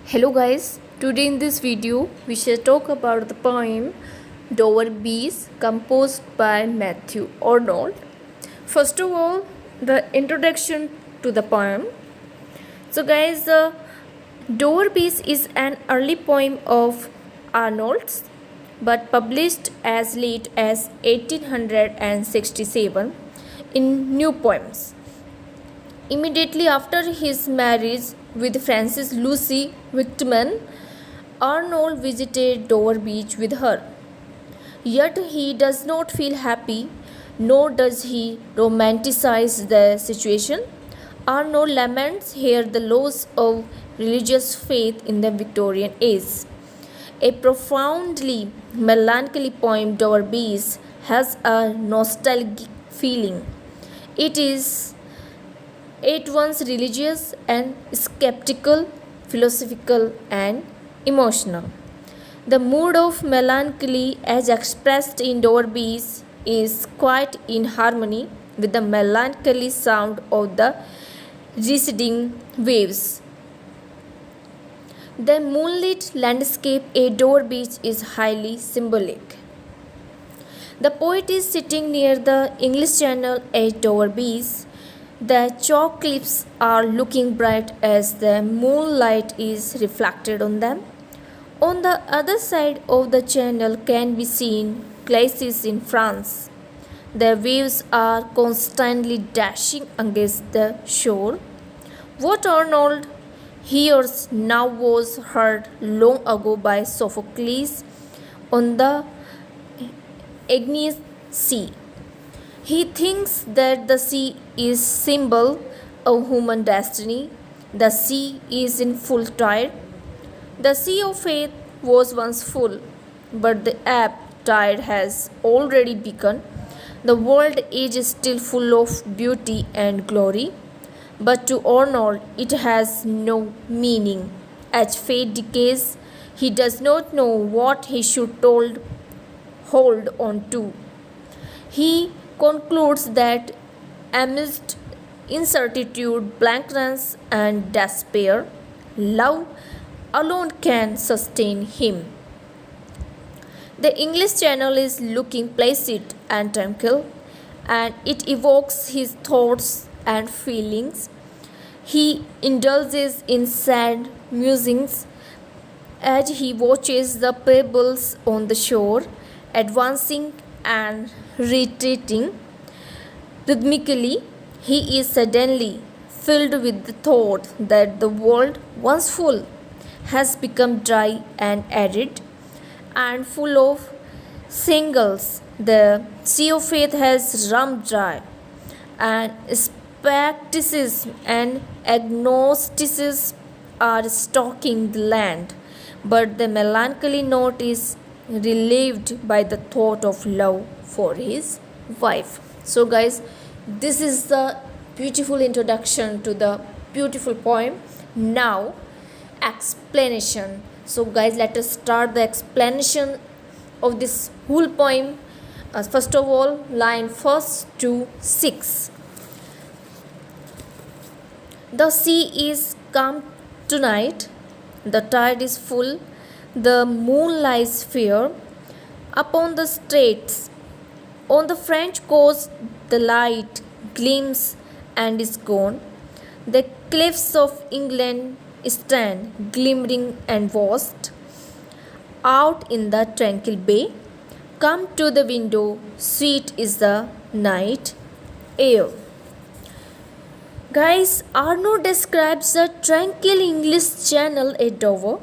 Hello guys, today in this video we shall talk about the poem Dover Bees composed by Matthew Arnold. First of all, the introduction to the poem. So guys, the Dover Bees is an early poem of Arnold's but published as late as 1867 in New Poems. Immediately after his marriage with Frances Lucy Whitman, Arnold visited Dover Beach with her. Yet he does not feel happy, nor does he romanticize the situation. Arnold laments here the loss of religious faith in the Victorian age. A profoundly melancholy poem, Dover Beach, has a nostalgic feeling. It is at once religious and skeptical, philosophical and emotional. The mood of melancholy as expressed in Dover Beach is quite in harmony with the melancholy sound of the receding waves. The moonlit landscape at Dover Beach is highly symbolic. The poet is sitting near the English Channel at Dover Beach. The chalk cliffs are looking bright as the moonlight is reflected on them. On the other side of the channel can be seen glacis in France. The waves are constantly dashing against the shore. What Arnold hears now was heard long ago by Sophocles on the Aegean Sea. He thinks that the sea is symbol of human destiny. The sea is in full tide. The sea of faith was once full, but the ebb tide has already begun. The world is still full of beauty and glory, but to Arnold it has no meaning. As fate decays, he does not know what he should hold on to. He concludes that amidst incertitude, blankness, and despair, love alone can sustain him. The English Channel is looking placid and tranquil, and it evokes his thoughts and feelings. He indulges in sad musings as he watches the pebbles on the shore advancing and retreating rhythmically. He is suddenly filled with the thought that the world, once full, has become dry and arid and full of singles. The sea of faith has run dry, and skepticism and agnosticism are stalking the land. But the melancholy note is relieved by the thought of love for his wife. So, guys, this is the beautiful introduction to the beautiful poem. Now, explanation. So, guys, let us start the explanation of this whole poem. First of all, line 1st to 6. The sea is calm tonight, the tide is full, the moon lies fair upon the straits. On the French coast, the light gleams and is gone. The cliffs of England stand glimmering and vast. Out in the tranquil bay, come to the window, sweet is the night air. Guys, Arnold describes a tranquil English Channel at Dover.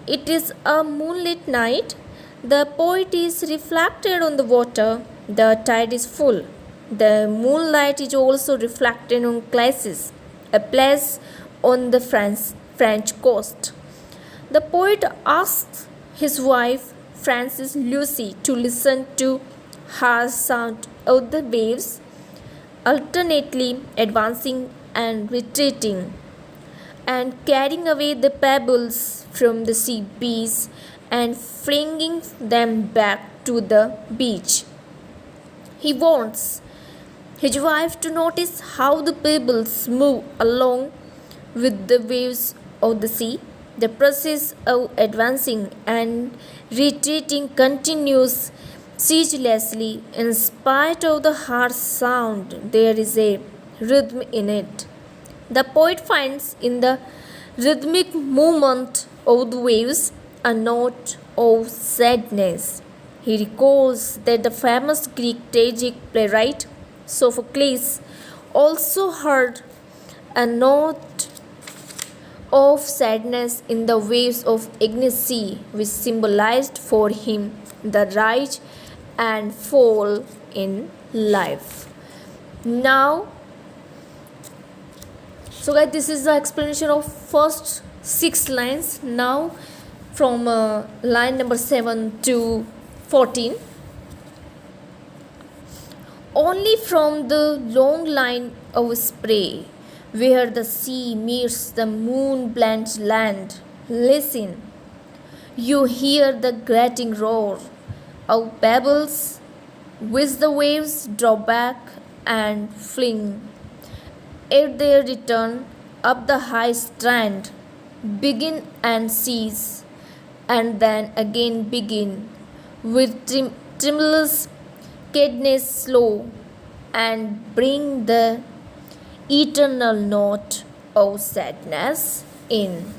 It is a moonlit night. The poet is reflected on the water. The tide is full. The moonlight is also reflected on Glacis, a place on the French coast. The poet asks his wife, Frances Lucy, to listen to her sound of the waves, alternately advancing and retreating, and carrying away the pebbles from the sea beach and flinging them back to the beach. He wants his wife to notice how the pebbles move along with the waves of the sea. The process of advancing and retreating continues ceaselessly. In spite of the harsh sound, there is a rhythm in it. The poet finds in the rhythmic movement of the waves a note of sadness. He recalls that the famous Greek tragic playwright Sophocles also heard a note of sadness in the waves of Aegean Sea, which symbolized for him the rise and fall in life. Now, so guys, this is the explanation of first 6 lines. Now, from line number 7 to 14. Only from the long line of spray, where the sea meets the moon-blent land, listen. You hear the grating roar of pebbles, which the waves draw back and fling. At their return up the high strand, begin and cease, and then again begin, with tremulous cadence slow, and bring the eternal note of sadness in.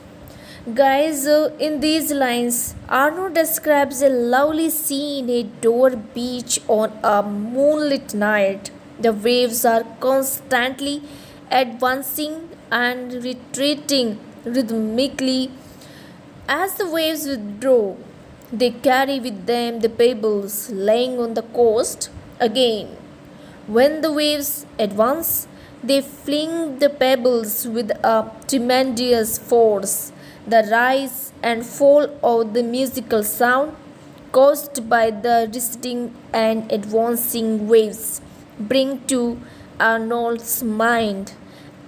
Guys, in these lines, Arnold describes a lovely scene at Dover Beach on a moonlit night. The waves are constantly advancing and retreating rhythmically. As the waves withdraw, they carry with them the pebbles lying on the coast again. When the waves advance, they fling the pebbles with a tremendous force. The rise and fall of the musical sound caused by the receding and advancing waves bring to Arnold's mind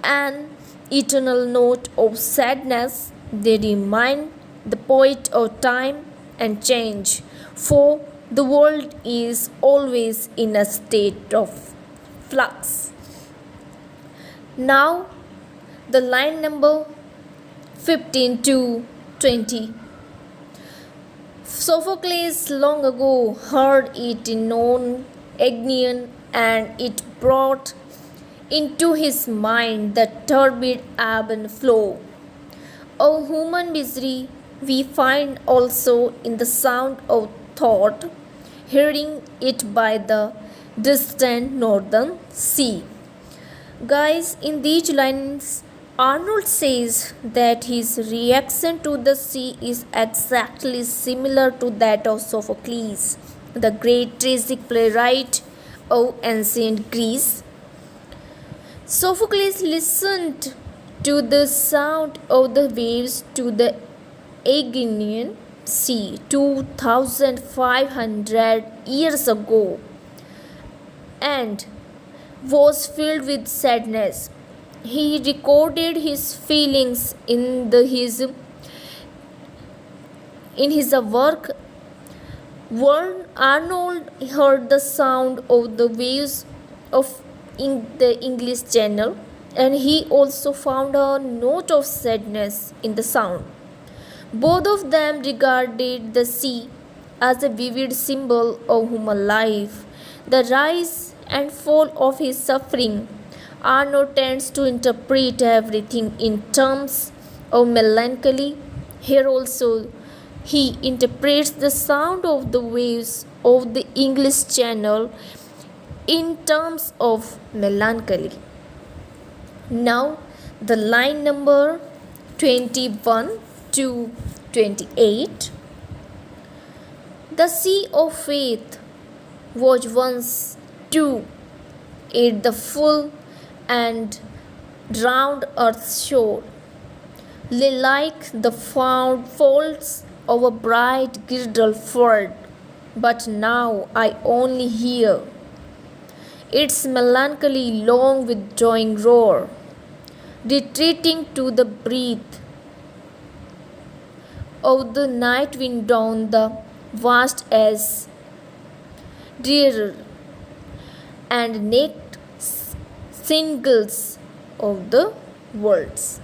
an eternal note of sadness. They remind the poet of time and change, for the world is always in a state of flux. Now, the line number 15 to 20. Sophocles long ago heard it in known Aegean, and it brought into his mind the turbid ebb and flow of human misery. We find also in the sound of thought, hearing it by the distant northern sea. Guys, in these lines, Arnold says that his reaction to the sea is exactly similar to that of Sophocles, the great tragic playwright of ancient Greece. Sophocles listened to the sound of the waves to the Aegean Sea 2500 years ago and was filled with sadness. He recorded his feelings in his work. When Arnold heard the sound of the waves of the English Channel, and he also found a note of sadness in the sound. Both of them regarded the sea as a vivid symbol of human life, the rise and fall of his suffering. Arnold tends to interpret everything in terms of melancholy. Here also, he interprets the sound of the waves of the English Channel in terms of melancholy. Now, the line number 21 to 28. The sea of faith was once too at the full and drowned earth's shore, lay like the found folds of a bright girdle furled, but now I only hear its melancholy long withdrawing roar, retreating to the breath of the night wind down the vast as drear and naked singles of the world.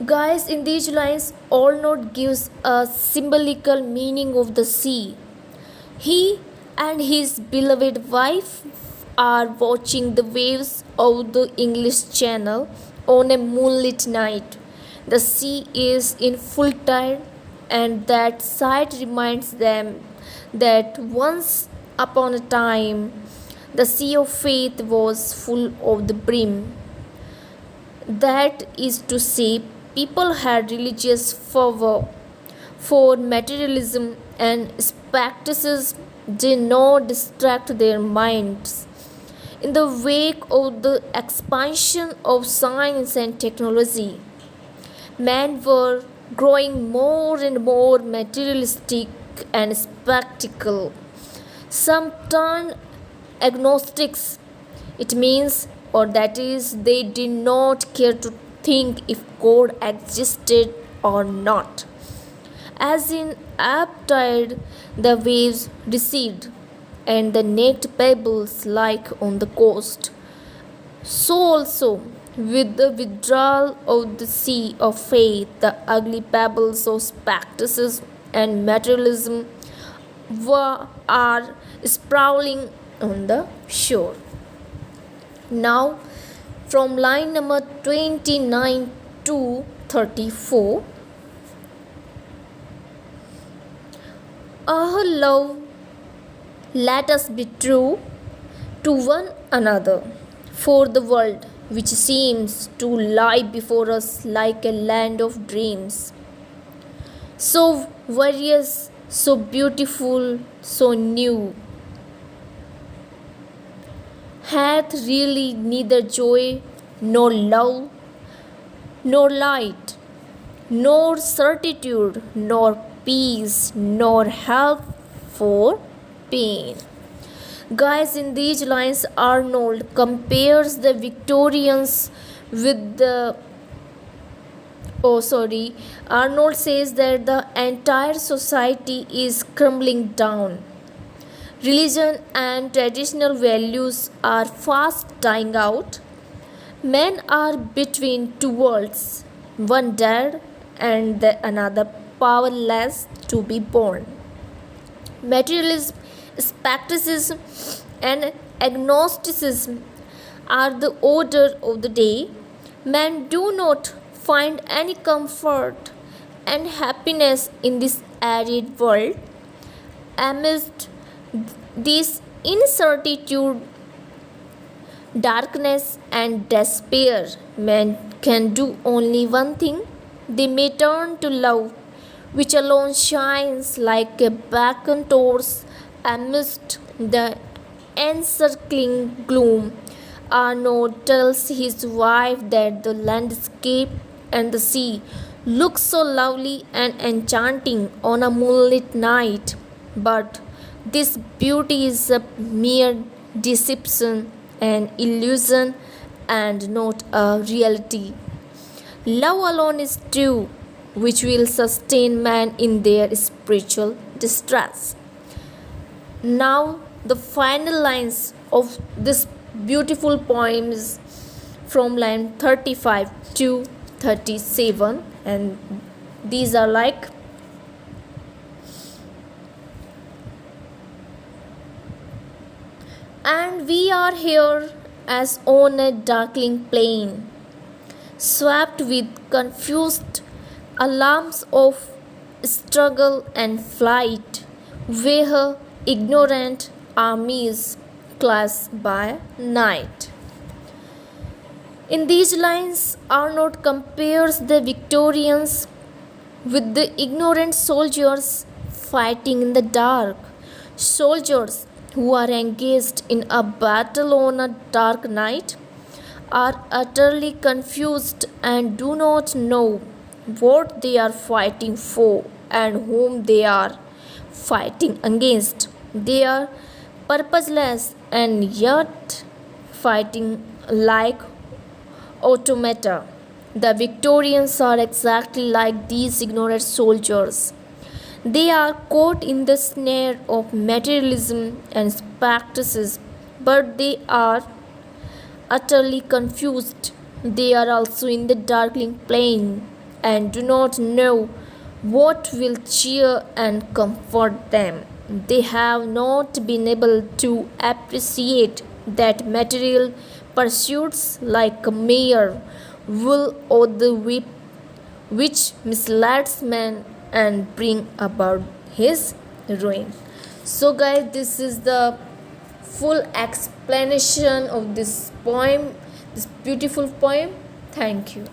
Guys, in these lines, Arnold gives a symbolical meaning of the sea. He and his beloved wife are watching the waves of the English Channel on a moonlit night. The sea is in full tide, and that sight reminds them that once upon a time the sea of faith was full of the brim. That is to say, people had religious fervor for materialism and practices did not distract their minds. In the wake of the expansion of science and technology, men were growing more and more materialistic and spectacle. Some turned agnostics. It means, or that is, they did not care to think if God existed or not. As in ebb tide, the waves recede, and the naked pebbles lie on the coast. So also, with the withdrawal of the sea of faith, the ugly pebbles of practices and materialism are sprawling on the shore. Now, from line number 29 to 34, our love, let us be true to one another, for the world which seems to lie before us like a land of dreams. So various, so beautiful, so new, hath really neither joy, nor love, nor light, nor certitude, nor peace, nor help for pain. Guys, in these lines, Arnold compares the Victorians with the Arnold says that the entire society is crumbling down. Religion and traditional values are fast dying out. Men are between two worlds, one dead and the another powerless to be born. Materialism, skepticism, and agnosticism are the order of the day. Men do not find any comfort and happiness in this arid world. Amidst this incertitude, darkness, and despair, men can do only one thing. They may turn to love, which alone shines like a beacon torch amidst the encircling gloom. Arnold tells his wife that the landscape and the sea look so lovely and enchanting on a moonlit night, but this beauty is a mere deception, an illusion, and not a reality. Love alone is true, which will sustain man in their spiritual distress. Now, the final lines of this beautiful poem is from line 35 to 37, and these are like, and we are here as on a darkling plain, swept with confused alarms of struggle and flight, where ignorant armies class by night. In these lines, Arnold compares the Victorians with the ignorant soldiers fighting in the dark. Soldiers who are engaged in a battle on a dark night are utterly confused and do not know what they are fighting for and whom they are fighting against. They are purposeless and yet fighting like automata. The Victorians are exactly like these ignorant soldiers. They are caught in the snare of materialism and practices, but they are utterly confused. They are also in the darkling plain, and do not know what will cheer and comfort them. They have not been able to appreciate that material pursuits like a mere wool or the whip which misleads man and bring about his ruin. So guys, this is the full explanation of this poem, this beautiful poem. Thank you.